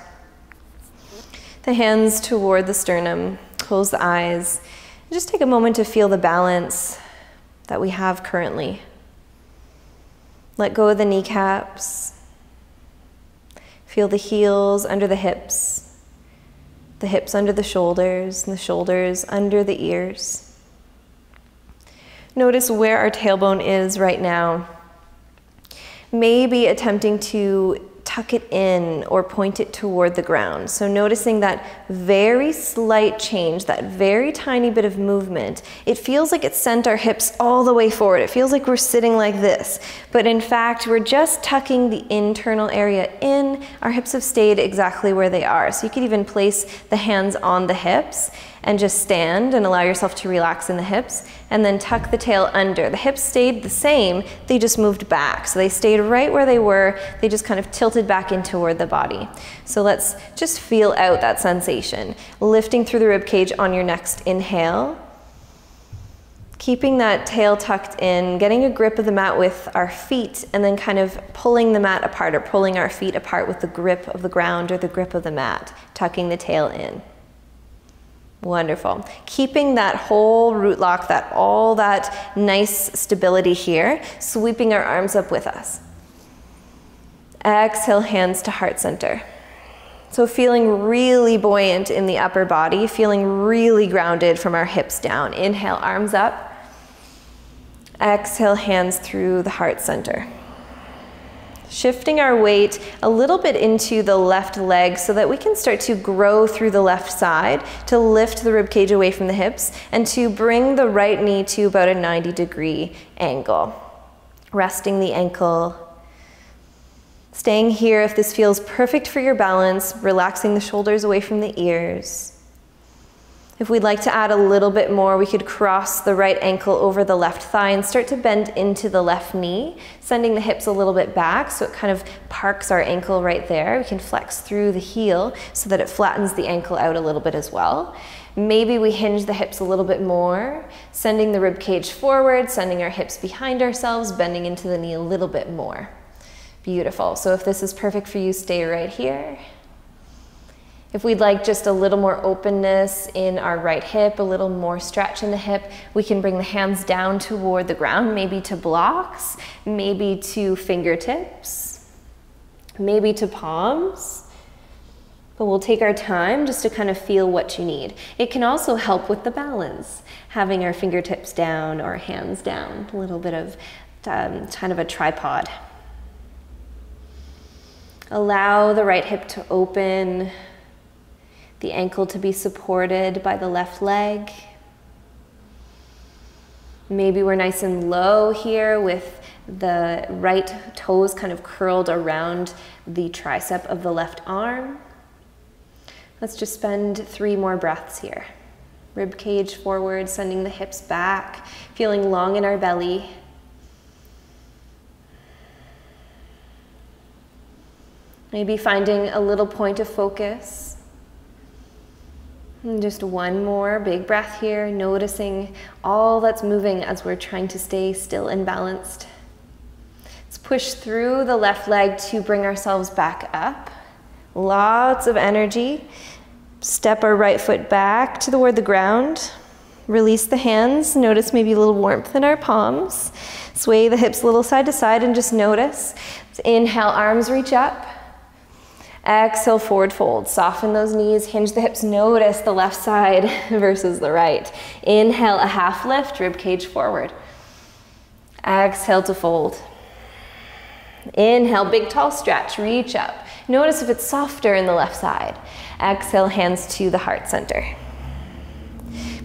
The hands toward the sternum. Close the eyes. Just take a moment to feel the balance that we have currently. Let go of the kneecaps. Feel the heels under the hips under the shoulders, and the shoulders under the ears. Notice where our tailbone is right now. Maybe attempting to tuck it in or point it toward the ground. So noticing that very slight change, that very tiny bit of movement. It feels like it sent our hips all the way forward. It feels like we're sitting like this. But in fact, we're just tucking the internal area in. Our hips have stayed exactly where they are. So you could even place the hands on the hips and just stand and allow yourself to relax in the hips, and then tuck the tail under. The hips stayed the same, they just moved back. So they stayed right where they were, they just kind of tilted back in toward the body. So let's just feel out that sensation. Lifting through the ribcage on your next inhale. Keeping that tail tucked in, getting a grip of the mat with our feet, and then kind of pulling the mat apart, or pulling our feet apart with the grip of the ground or the grip of the mat, tucking the tail in. Wonderful. Keeping that whole root lock, all that nice stability here, sweeping our arms up with us. Exhale, hands to heart center. So feeling really buoyant in the upper body, feeling really grounded from our hips down. Inhale, arms up. Exhale, hands through the heart center. Shifting our weight a little bit into the left leg so that we can start to grow through the left side to lift the ribcage away from the hips and to bring the right knee to about a 90-degree angle. Resting the ankle. Staying here if this feels perfect for your balance, relaxing the shoulders away from the ears. If we'd like to add a little bit more, we could cross the right ankle over the left thigh and start to bend into the left knee, sending the hips a little bit back so it kind of parks our ankle right there. We can flex through the heel so that it flattens the ankle out a little bit as well. Maybe we hinge the hips a little bit more, sending the rib cage forward, sending our hips behind ourselves, bending into the knee a little bit more. Beautiful. So if this is perfect for you, stay right here. If we'd like just a little more openness in our right hip, a little more stretch in the hip, we can bring the hands down toward the ground, maybe to blocks, maybe to fingertips, maybe to palms. But we'll take our time just to kind of feel what you need. It can also help with the balance, having our fingertips down or hands down, a little bit of kind of a tripod. Allow the right hip to open, the ankle to be supported by the left leg. Maybe we're nice and low here with the right toes kind of curled around the tricep of the left arm. Let's just spend 3 more breaths here. Rib cage forward, sending the hips back, feeling long in our belly. Maybe finding a little point of focus. And just 1 more big breath here, noticing all that's moving as we're trying to stay still and balanced. Let's push through the left leg to bring ourselves back up. Lots of energy. Step our right foot back toward the ground. Release the hands. Notice maybe a little warmth in our palms. Sway the hips a little side to side and just notice. Let's inhale, arms reach up. Exhale, forward fold. Soften those knees, hinge the hips. Notice the left side versus the right. Inhale, a half lift, rib cage forward. Exhale to fold. Inhale, big tall stretch, reach up. Notice if it's softer in the left side. Exhale, hands to the heart center.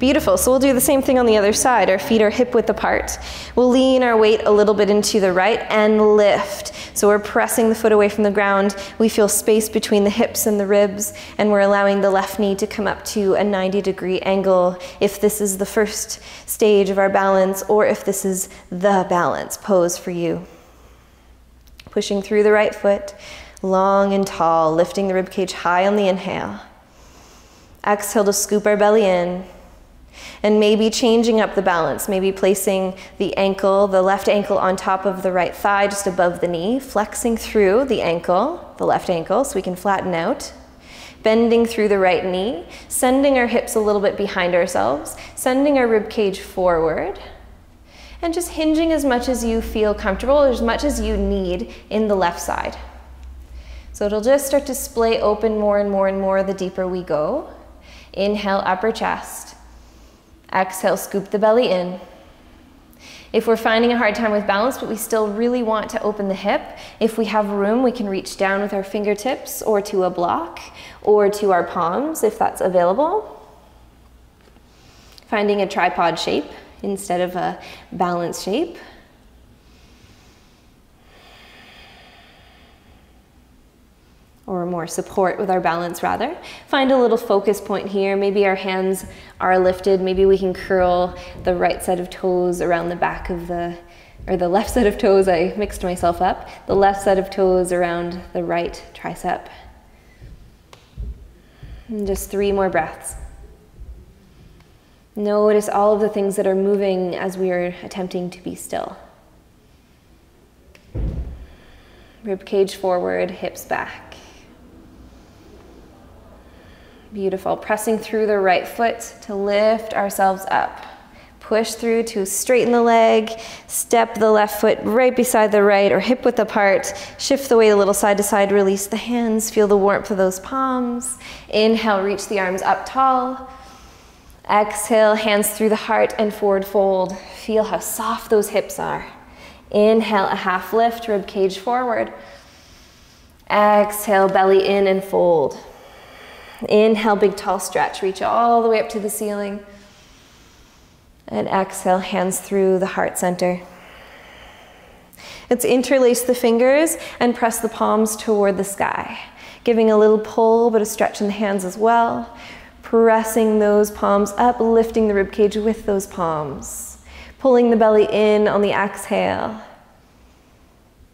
Beautiful, so we'll do the same thing on the other side. Our feet are hip width apart. We'll lean our weight a little bit into the right and lift. So we're pressing the foot away from the ground. We feel space between the hips and the ribs, and we're allowing the left knee to come up to a 90-degree angle if this is the first stage of our balance, or if this is the balance pose for you. Pushing through the right foot, long and tall, lifting the rib cage high on the inhale. Exhale to scoop our belly in. And maybe changing up the balance, maybe placing the ankle, the left ankle on top of the right thigh, just above the knee, flexing through the ankle, the left ankle, so we can flatten out. Bending through the right knee, sending our hips a little bit behind ourselves, sending our rib cage forward, and just hinging as much as you feel comfortable, as much as you need in the left side. So it'll just start to splay open more and more and more the deeper we go. Inhale, upper chest. Exhale, scoop the belly in. If we're finding a hard time with balance, but we still really want to open the hip, if we have room, we can reach down with our fingertips or to a block or to our palms if that's available. Finding a tripod shape instead of a balance shape. Or more support with our balance rather. Find a little focus point here. Maybe our hands are lifted. Maybe we can curl the right set of toes around the back of the left set of toes. I mixed myself up. The left set of toes around the right tricep. And just 3 more breaths. Notice all of the things that are moving as we are attempting to be still. Rib cage forward, hips back. Beautiful. Pressing through the right foot to lift ourselves up. Push through to straighten the leg. Step the left foot right beside the right or hip width apart. Shift the weight a little side to side. Release the hands. Feel the warmth of those palms. Inhale, reach the arms up tall. Exhale, hands through the heart and forward fold. Feel how soft those hips are. Inhale, a half lift, rib cage forward. Exhale, belly in and fold. Inhale, big tall stretch, reach all the way up to the ceiling. And exhale, hands through the heart center. Let's interlace the fingers and press the palms toward the sky, giving a little pull but a stretch in the hands as well. Pressing those palms up, lifting the rib cage with those palms. Pulling the belly in on the exhale.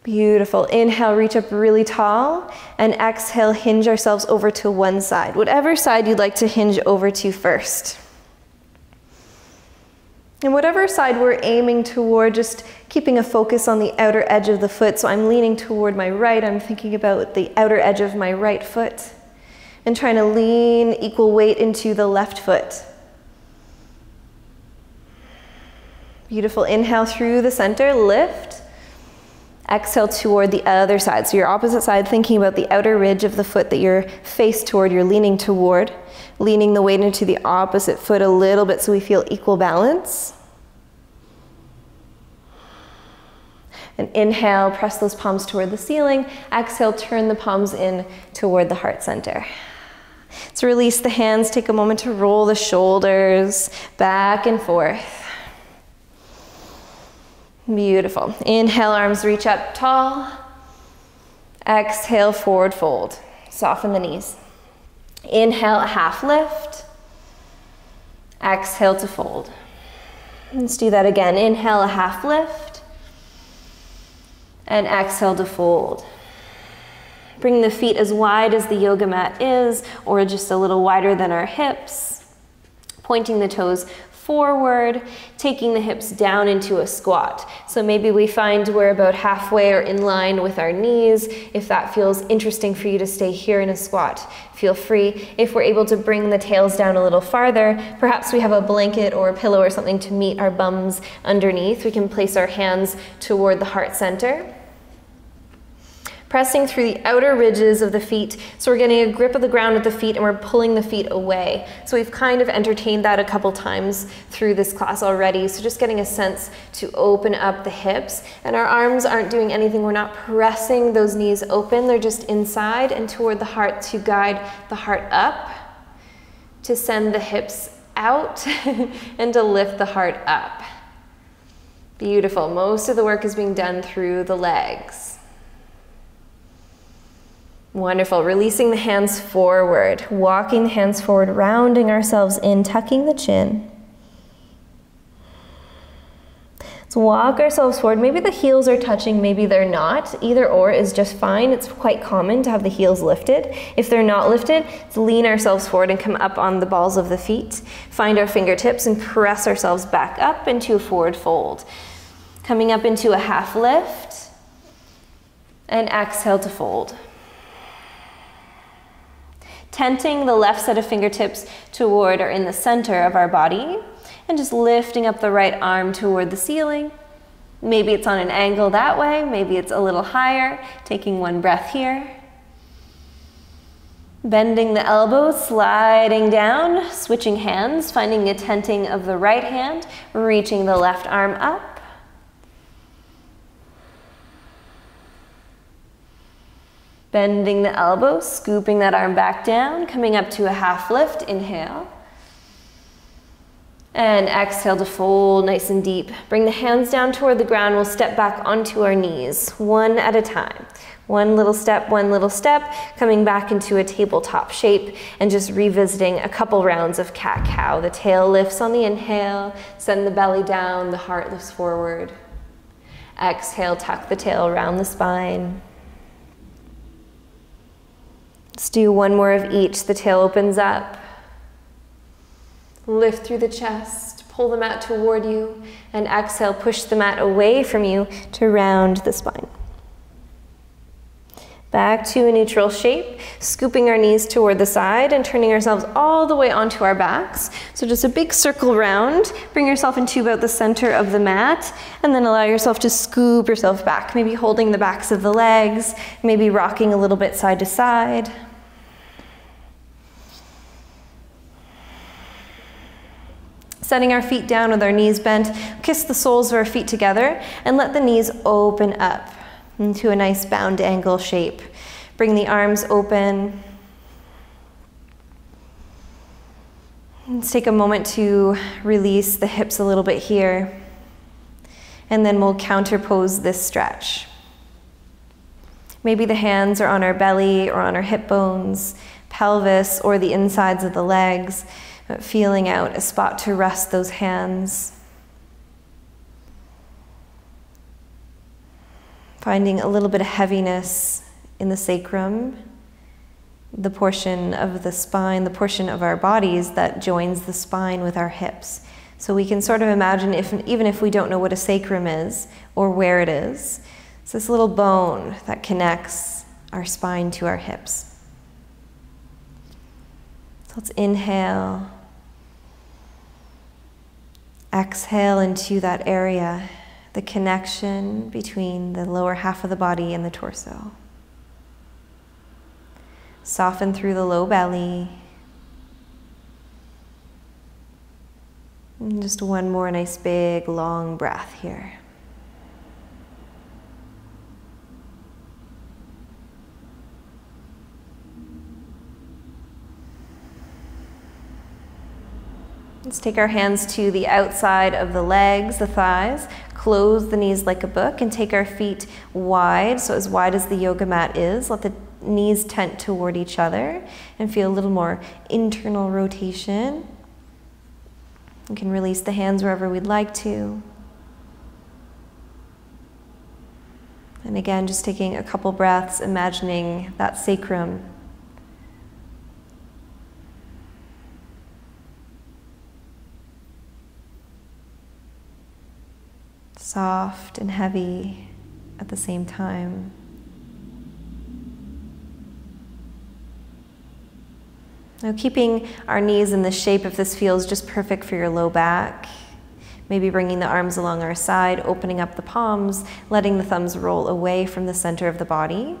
Beautiful. Inhale, reach up really tall, and exhale, hinge ourselves over to one side. Whatever side you'd like to hinge over to first. And whatever side we're aiming toward, just keeping a focus on the outer edge of the foot. So I'm leaning toward my right, I'm thinking about the outer edge of my right foot, and trying to lean equal weight into the left foot. Beautiful. Inhale through the center, lift. Exhale toward the other side. So your opposite side, thinking about the outer ridge of the foot that you're faced toward, you're leaning toward. Leaning the weight into the opposite foot a little bit so we feel equal balance. And inhale, press those palms toward the ceiling. Exhale, turn the palms in toward the heart center. Let's release the hands, take a moment to roll the shoulders back and forth. Beautiful. Inhale, arms reach up tall. Exhale, forward fold. Soften the knees. Inhale, a half lift. Exhale to fold. Let's do that again. Inhale, a half lift. And exhale to fold. Bring the feet as wide as the yoga mat is, or just a little wider than our hips. Pointing the toes forward, taking the hips down into a squat. So maybe we find we're about halfway or in line with our knees. If that feels interesting for you to stay here in a squat, feel free. If we're able to bring the tails down a little farther, perhaps we have a blanket or a pillow or something to meet our bums underneath. We can place our hands toward the heart center. Pressing through the outer ridges of the feet. So we're getting a grip of the ground at the feet and we're pulling the feet away. So we've kind of entertained that a couple times through this class already. So just getting a sense to open up the hips. And our arms aren't doing anything. We're not pressing those knees open. They're just inside and toward the heart to guide the heart up, to send the hips out, and to lift the heart up. Beautiful. Most of the work is being done through the legs. Wonderful. Releasing the hands forward, walking the hands forward, rounding ourselves in, tucking the chin. Let's walk ourselves forward. Maybe the heels are touching, maybe they're not. Either or is just fine. It's quite common to have the heels lifted. If they're not lifted, let's lean ourselves forward and come up on the balls of the feet. Find our fingertips and press ourselves back up into a forward fold. Coming up into a half lift and exhale to fold. Tenting the left set of fingertips toward or in the center of our body, and just lifting up the right arm toward the ceiling. Maybe it's on an angle that way, maybe it's a little higher. Taking one breath here. Bending the elbows, sliding down, switching hands, finding a tenting of the right hand, reaching the left arm up. Bending the elbow, scooping that arm back down, coming up to a half lift, inhale. And exhale to fold nice and deep. Bring the hands down toward the ground. We'll step back onto our knees, one at a time. One little step, coming back into a tabletop shape and just revisiting a couple rounds of cat-cow. The tail lifts on the inhale, send the belly down, the heart lifts forward. Exhale, tuck the tail around the spine. Let's do one more of each. The tail opens up. Lift through the chest, pull the mat toward you, and exhale, push the mat away from you to round the spine. Back to a neutral shape, scooping our knees toward the side and turning ourselves all the way onto our backs. So just a big circle round. Bring yourself into about the center of the mat, and then allow yourself to scoop yourself back, maybe holding the backs of the legs, maybe rocking a little bit side to side. Setting our feet down with our knees bent, kiss the soles of our feet together and let the knees open up into a nice bound angle shape. Bring the arms open. Let's take a moment to release the hips a little bit here. And then we'll counterpose this stretch. Maybe the hands are on our belly or on our hip bones, pelvis, or the insides of the legs. Feeling out a spot to rest those hands. Finding a little bit of heaviness in the sacrum, the portion of the spine, the portion of our bodies that joins the spine with our hips. So we can sort of imagine, even if we don't know what a sacrum is or where it is, it's this little bone that connects our spine to our hips. So let's inhale. Exhale into that area, the connection between the lower half of the body and the torso. Soften through the low belly. And just one more nice big long breath here. Let's take our hands to the outside of the legs, the thighs, close the knees like a book and take our feet wide, so as wide as the yoga mat is. Let the knees tent toward each other and feel a little more internal rotation. We can release the hands wherever we'd like to. And again, just taking a couple breaths, imagining that sacrum. Soft and heavy at the same time. Now keeping our knees in the shape, if this feels just perfect for your low back, maybe bringing the arms along our side, opening up the palms, letting the thumbs roll away from the center of the body.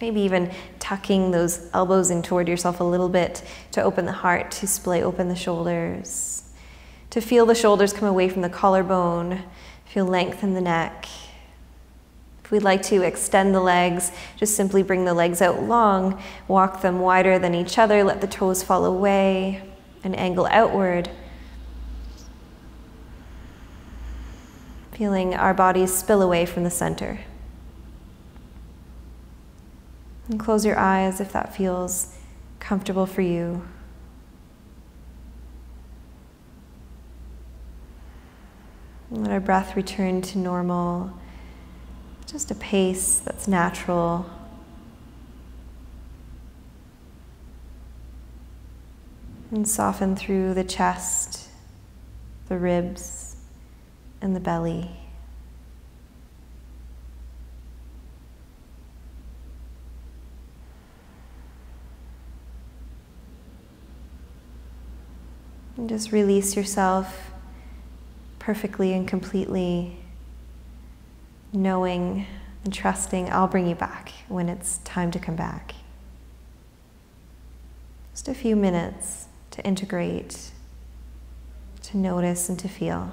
Maybe even tucking those elbows in toward yourself a little bit to open the heart, to splay open the shoulders, to feel the shoulders come away from the collarbone. Feel lengthen the neck. If we'd like to extend the legs, just simply bring the legs out long, walk them wider than each other, let the toes fall away and angle outward. Feeling our bodies spill away from the center. And close your eyes if that feels comfortable for you. Let our breath return to normal, just a pace that's natural. And soften through the chest, the ribs, and the belly. And just release yourself perfectly and completely, knowing and trusting I'll bring you back when it's time to come back. Just a few minutes to integrate, to notice and to feel.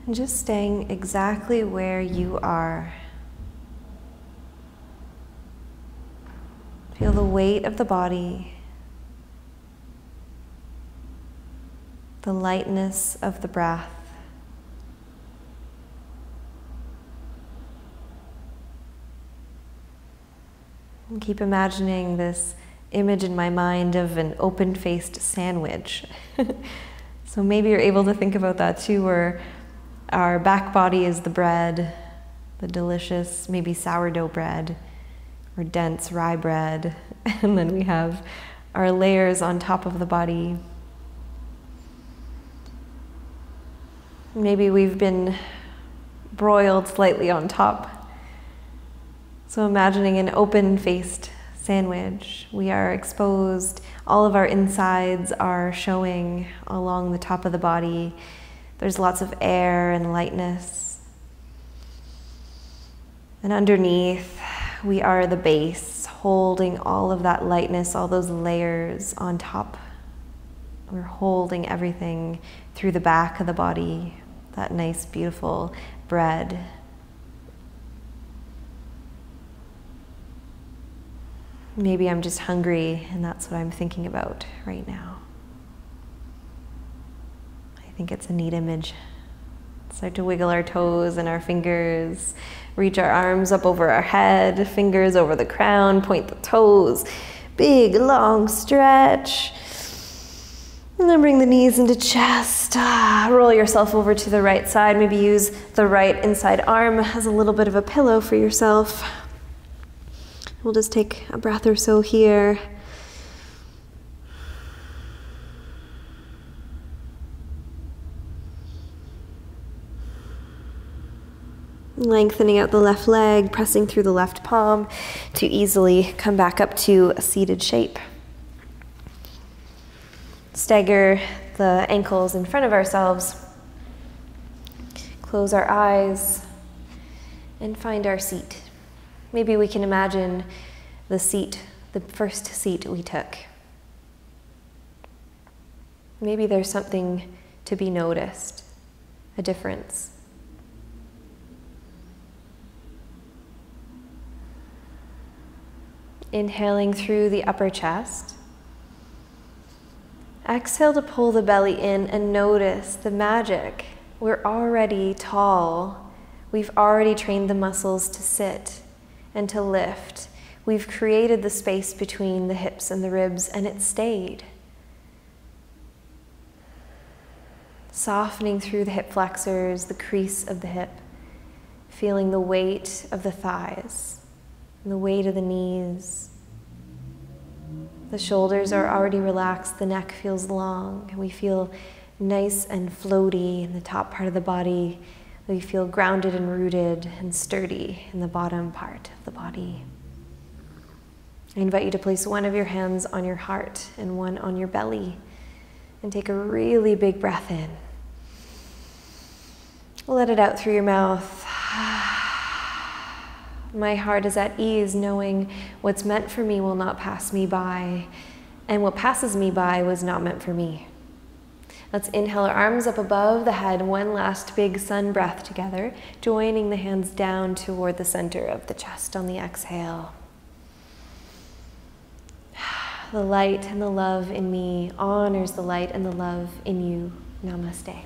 And just staying exactly where you are. Feel the weight of the body, the lightness of the breath. And keep imagining this image in my mind of an open-faced sandwich. So maybe you're able to think about that too, where our back body is the bread, the delicious, maybe sourdough bread, or dense rye bread. And then we have our layers on top of the body. Maybe we've been broiled slightly on top. So imagining an open-faced sandwich, we are exposed, all of our insides are showing along the top of the body. There's lots of air and lightness. And underneath, we are the base, holding all of that lightness, all those layers on top. We're holding everything through the back of the body, that nice, beautiful bread. Maybe I'm just hungry, and that's what I'm thinking about right now. I think it's a neat image. Start to wiggle our toes and our fingers, reach our arms up over our head, fingers over the crown, point the toes, big, long stretch. And then bring the knees into chest. Roll yourself over to the right side. Maybe use the right inside arm as a little bit of a pillow for yourself. We'll just take a breath or so here. Lengthening out the left leg, pressing through the left palm to easily come back up to a seated shape. Stagger the ankles in front of ourselves. Close our eyes and find our seat. Maybe we can imagine the seat, the first seat we took. Maybe there's something to be noticed, a difference. Inhaling through the upper chest. Exhale to pull the belly in and notice the magic. We're already tall. We've already trained the muscles to sit and to lift. We've created the space between the hips and the ribs, and it stayed. Softening through the hip flexors, the crease of the hip, feeling the weight of the thighs, and the weight of the knees. The shoulders are already relaxed, the neck feels long, and we feel nice and floaty in the top part of the body. We feel grounded and rooted and sturdy in the bottom part of the body. I invite you to place one of your hands on your heart and one on your belly, and take a really big breath in. Let it out through your mouth. My heart is at ease, knowing what's meant for me will not pass me by, and what passes me by was not meant for me. Let's inhale our arms up above the head, one last big sun breath together, joining the hands down toward the center of the chest on the exhale. The light and the love in me honors the light and the love in you. Namaste.